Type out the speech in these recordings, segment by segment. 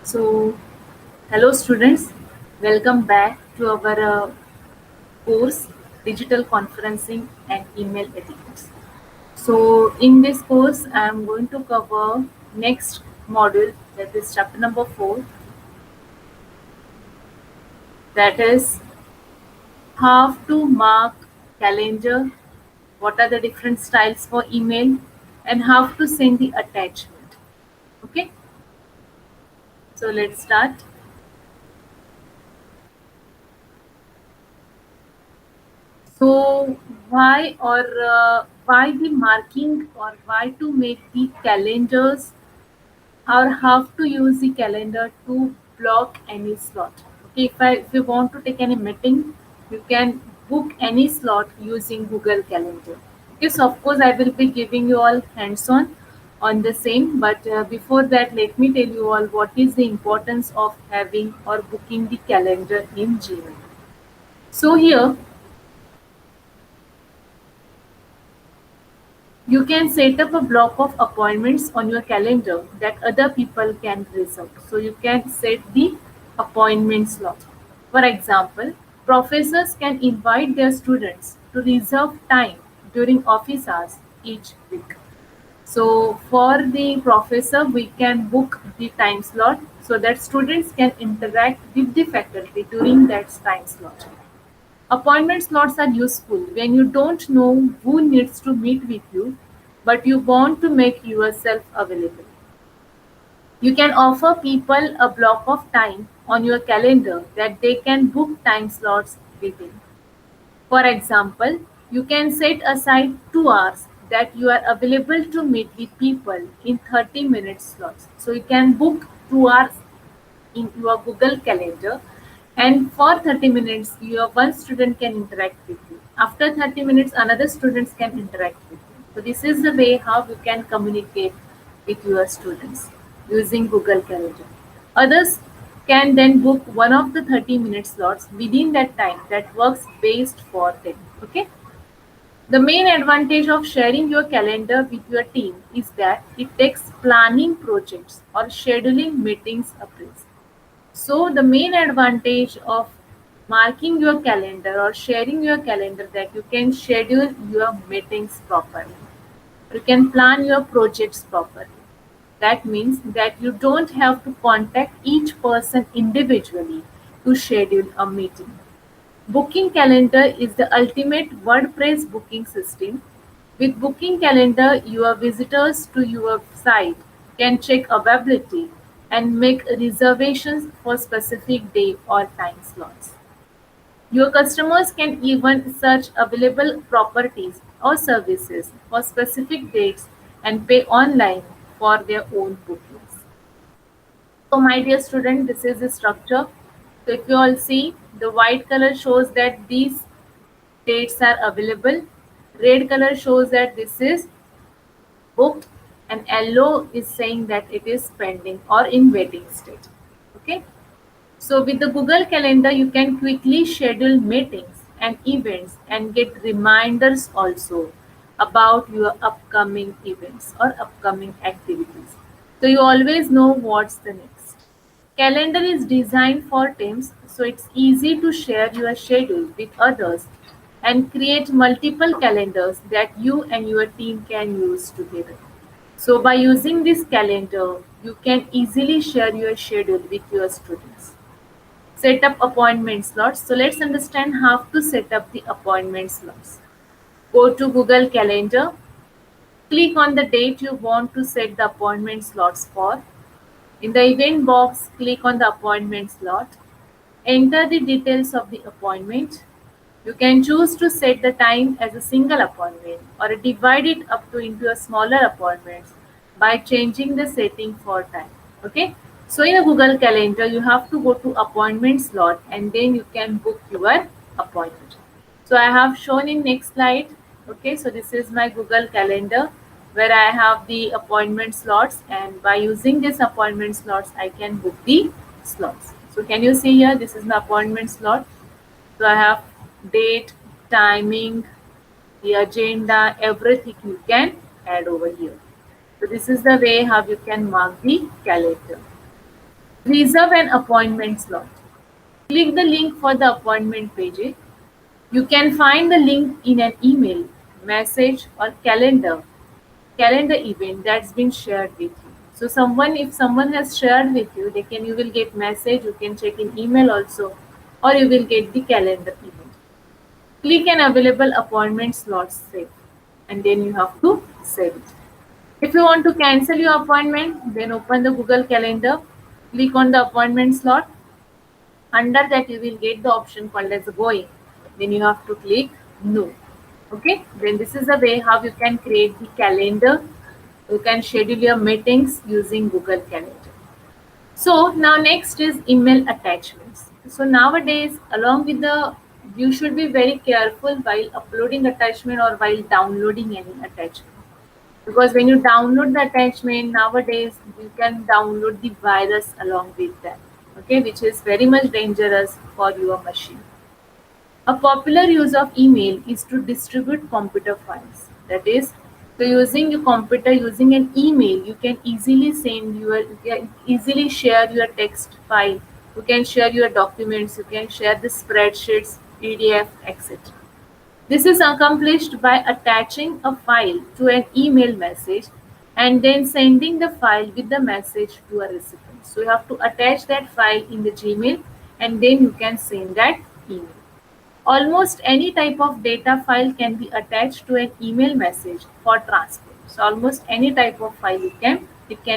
So, hello students, welcome back to our course Digital Conferencing and Email Etiquette. So, in this course, I am going to cover next module, that is chapter number 4, that is how to mark calendar, what are the different styles for email, and how to send the attachment. Okay, so let's start. So why the marking or why to make the calendars or how to use the calendar to block any slot. Okay, if you want to take any meeting, you can book any slot using Google Calendar. Okay, so of course I will be giving you all hands on the same, but before that, let me tell you all what is the importance of having or booking the calendar in Gmail. So here you can set up a block of appointments on your calendar that other people can reserve. So you can set the appointment slot. For example, professors can invite their students to reserve time during office hours each week. So for the professor, we can book the time slot so that students can interact with the faculty during that time slot. Appointment slots are useful when you don't know who needs to meet with you, but you want to make yourself available. You can offer people a block of time on your calendar that they can book time slots within. For example, you can set aside 2 hours that you are available to meet with people in 30-minute slots. So you can book 2 hours in your Google Calendar, and for 30 minutes your one student can interact with you. After 30 minutes another students can interact with you. So this is the way how you can communicate with your students using Google Calendar. Others can then book one of the 30-minute slots within that time that works best for them. Okay. The main advantage of sharing your calendar with your team is that it takes planning projects or scheduling meetings a breeze. So the main advantage of marking your calendar or sharing your calendar that you can schedule your meetings properly. You can plan your projects properly. That means that you don't have to contact each person individually to schedule a meeting. Booking Calendar is the ultimate WordPress booking system. With Booking Calendar, your visitors to your site can check availability and make reservations for specific day or time slots. Your customers can even search available properties or services for specific dates and pay online for their own bookings. So my dear student, this is the structure. So if you all see, the white color shows that these dates are available. Red color shows that this is booked, and yellow is saying that it is pending or in waiting state. Okay. So with the Google Calendar, you can quickly schedule meetings and events and get reminders also about your upcoming events or upcoming activities. So you always know what's the next. Calendar is designed for teams, so it's easy to share your schedule with others and create multiple calendars that you and your team can use together. So by using this calendar, you can easily share your schedule with your students. Set up appointment slots. So let's understand how to set up the appointment slots. Go to Google Calendar, click on the date you want to set the appointment slots for. In the event box, click on the appointment slot. Enter the details of the appointment. You can choose to set the time as a single appointment or divide it up to into a smaller appointments by changing the setting for time. Okay. So in a Google Calendar, you have to go to appointment slot and then you can book your appointment. So I have shown in next slide. Okay. So this is my Google Calendar where I have the appointment slots, and by using this appointment slots, I can book the slots. So can you see here? This is my appointment slot. So I have date, timing, the agenda, everything you can add over here. So this is the way how you can mark the calendar. Reserve an appointment slot. Click the link for the appointment page. You can find the link in an email, message, or calendar event that's been shared with you. So if someone has shared with you, you will get message, you can check in email also, or you will get the calendar event. Click an available appointment slot save, and then you have to save it. If you want to cancel your appointment, then open the Google Calendar, click on the appointment slot. Under that, you will get the option called as going. Then you have to click no. Okay, then this is the way how you can create the calendar. You can schedule your meetings using Google Calendar. So now next is email attachments. So nowadays, along with you should be very careful while uploading attachment or while downloading any attachment. Because when you download the attachment nowadays, you can download the virus along with that. Okay, which is very much dangerous for your machine. A popular use of email is to distribute computer files. That is, so using your computer, using an email, you can easily share your text file. You can share your documents. You can share the spreadsheets, PDF, etc. This is accomplished by attaching a file to an email message and then sending the file with the message to a recipient. So you have to attach that file in the Gmail and then you can send that email. Almost any type of data file can be attached to an email message for transport. So almost any type of file it can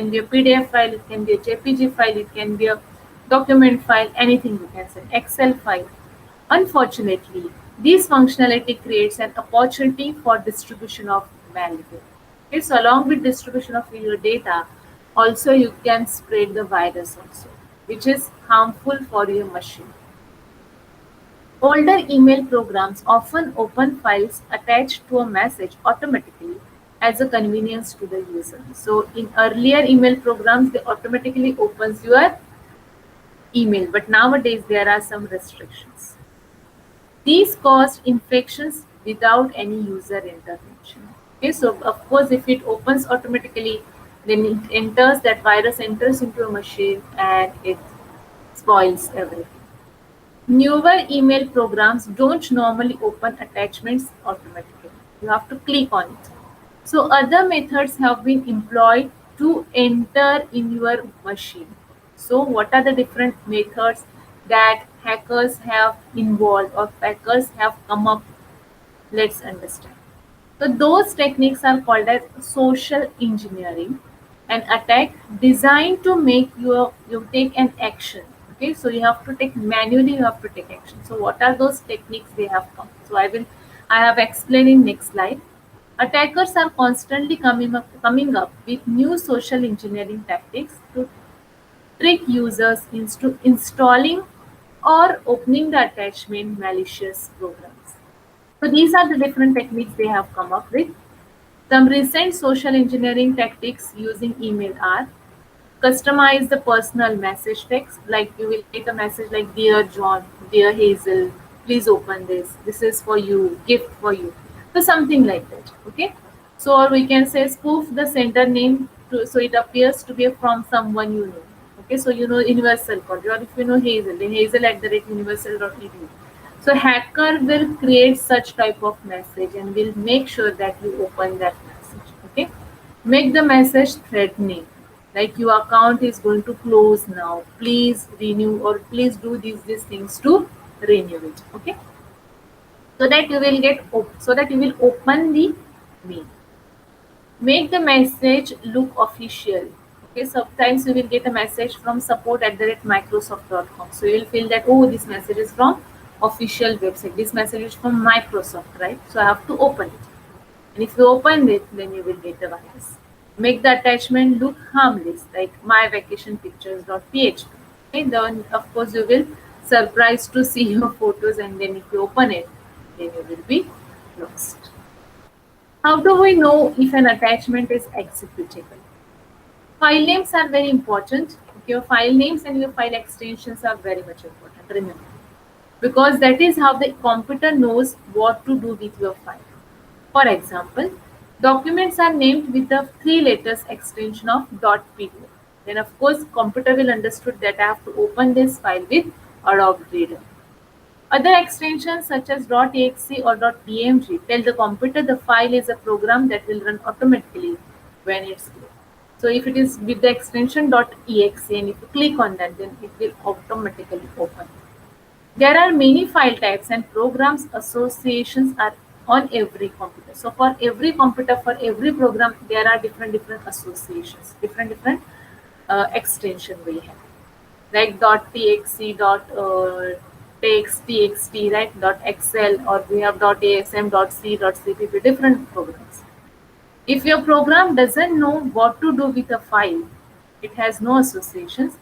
be a PDF file, it can be a JPG file, it can be a document file, anything you can send, Excel file. Unfortunately, this functionality creates an opportunity for distribution of malware. Okay, so along with distribution of your data, also you can spread the virus also, which is harmful for your machine. Older email programs often open files attached to a message automatically as a convenience to the user. So in earlier email programs, they automatically opens your email, but nowadays there are some restrictions. These caused infections without any user intervention. Okay, so of course, if it opens automatically, then that virus enters into a machine and it spoils everything. Newer email programs don't normally open attachments automatically. You have to click on it. So other methods have been employed to enter in your machine. So what are the different methods that hackers have involved or hackers have come up? Let's understand. So those techniques are called as social engineering, an attack designed to make you take an action. Okay, so you have to take manually, you have to take action. So what are those techniques they have come? So I have explained in next slide. Attackers are constantly coming up with new social engineering tactics to trick users into installing or opening the attachment malicious programs. So these are the different techniques they have come up with. Some recent social engineering tactics using email are customize the personal message text, like you will get a message like dear John, dear Hazel, please open this. This is for you, gift for you. So something like that. Okay. So or we can say spoof the sender name so it appears to be from someone you know. Okay, so you know universal code, or if you know Hazel, then Hazel at the rate universal.edu. So hacker will create such type of message and will make sure that you open that message. Okay, make the message threatening, like your account is going to close now. Please renew or please do these things to renew it. Okay, so that you will open the mail. Make the message look official. Okay, sometimes you will get a message from support@microsoft.com. So you will feel that, oh, this message is from official website. This message is from Microsoft, right? So I have to open it. And if you open it, then you will get the virus. Make the attachment look harmless, like myvacationpictures.php. Okay, then of course you will surprised to see your photos, and then if you open it, then you will be lost. How do we know if an attachment is executable? File names are very important. Your file names and your file extensions are very much important, remember. Because that is how the computer knows what to do with your file. For example, documents are named with the 3 letters extension of .pdf. Then of course computer will understood that I have to open this file with Adobe Reader. Other extensions such as .exe or .dmg tell the computer the file is a program that will run automatically when it's clear. So if it is with the extension .exe and if you click on that, then it will automatically open. There are many file types and programs associations are on every computer. So for every computer, for every program, there are different associations, different extension we have, like .txt, text, txt, right? .xl, or we have .asm, .c, .cpp, different programs. If your program doesn't know what to do with a file, it has no associations,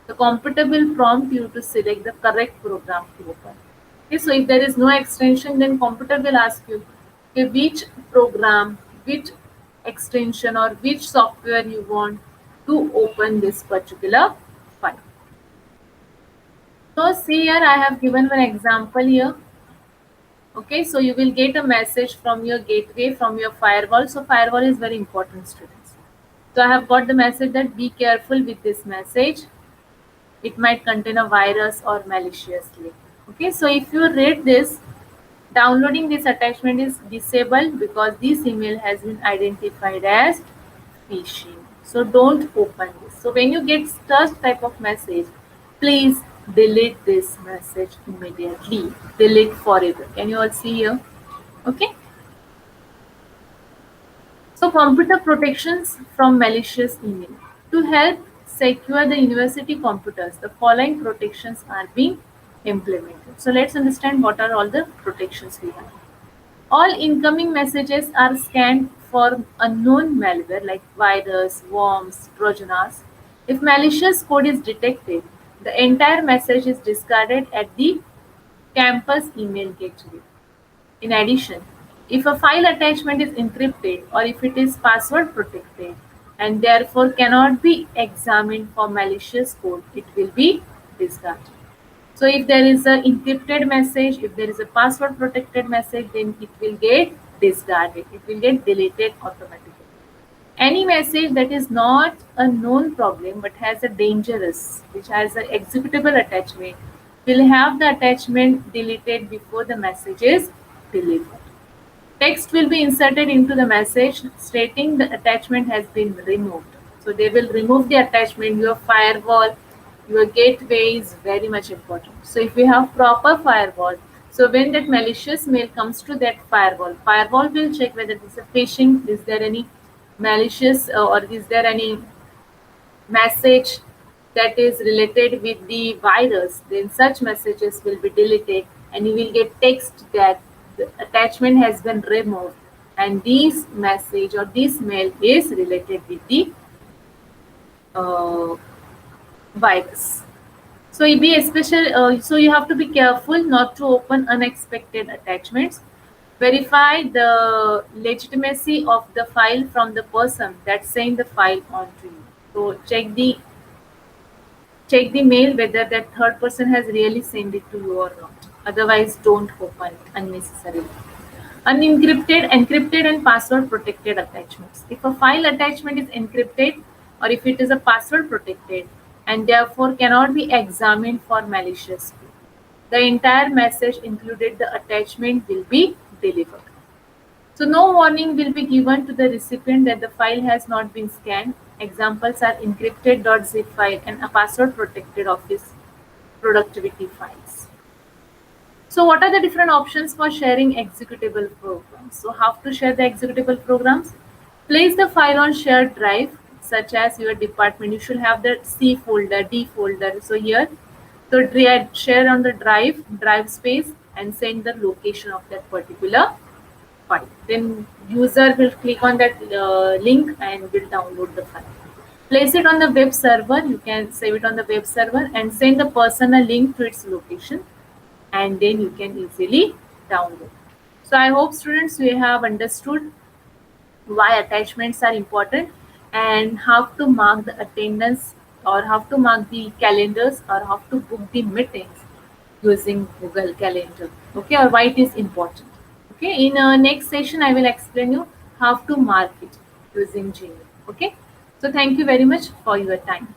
the computer will prompt you to select the correct program to open. Okay, so if there is no extension, then computer will ask you, okay, which program, which extension or which software you want to open this particular file. So see here, I have given one example here. Okay, so you will get a message from your gateway, from your firewall. So firewall is very important, students. So I have got the message that be careful with this message. It might contain a virus or malicious link. Okay, so if you read this, downloading this attachment is disabled because this email has been identified as phishing. So don't open this. So when you get such type of message, please delete this message immediately. Delete forever. Can you all see here? Okay. So computer protections from malicious email. To help secure the university computers, the following protections are being implemented. So let's understand what are all the protections we have. All incoming messages are scanned for unknown malware like virus, worms, trojanas. If malicious code is detected, the entire message is discarded at the campus email gateway. In addition, if a file attachment is encrypted or if it is password protected and therefore cannot be examined for malicious code, it will be discarded. So if there is an encrypted message, if there is a password protected message, then it will get discarded. It will get deleted automatically. Any message that is not a known problem but has a dangerous, which has an executable attachment, will have the attachment deleted before the message is delivered. Text will be inserted into the message stating the attachment has been removed. So they will remove the attachment. Your firewall, your gateway is very much important. So if we have proper firewall, so when that malicious mail comes to that firewall will check whether this is a phishing, is there any malicious or is there any message that is related with the virus, then such messages will be deleted and you will get text that the attachment has been removed and this message or this mail is related with the uh, virus. So so you have to be careful not to open unexpected attachments. Verify the legitimacy of the file from the person that sent the file on to you. So check the mail whether that third person has really sent it to you or not. Otherwise, don't open it unnecessarily. Unencrypted, encrypted, and password protected attachments. If a file attachment is encrypted or if it is a password protected and therefore cannot be examined for malicious code, the entire message included the attachment will be delivered. So no warning will be given to the recipient that the file has not been scanned. Examples are encrypted.zip file and a password protected Office productivity files. So what are the different options for sharing executable programs? So how to share the executable programs? Place the file on shared drive such as your department. You should have the C folder, D folder. So here, so share on the drive space and send the location of that particular file. Then user will click on that link and will download the file. Place it on the web server. You can save it on the web server and send the person a link to its location and then you can easily download. So I hope students you have understood why attachments are important and how to mark the attendance or how to mark the calendars or how to book the meetings using Google Calendar. Okay, or why it is important. Okay, in next session I will explain you how to mark it using Gmail. Okay. So thank you very much for your time.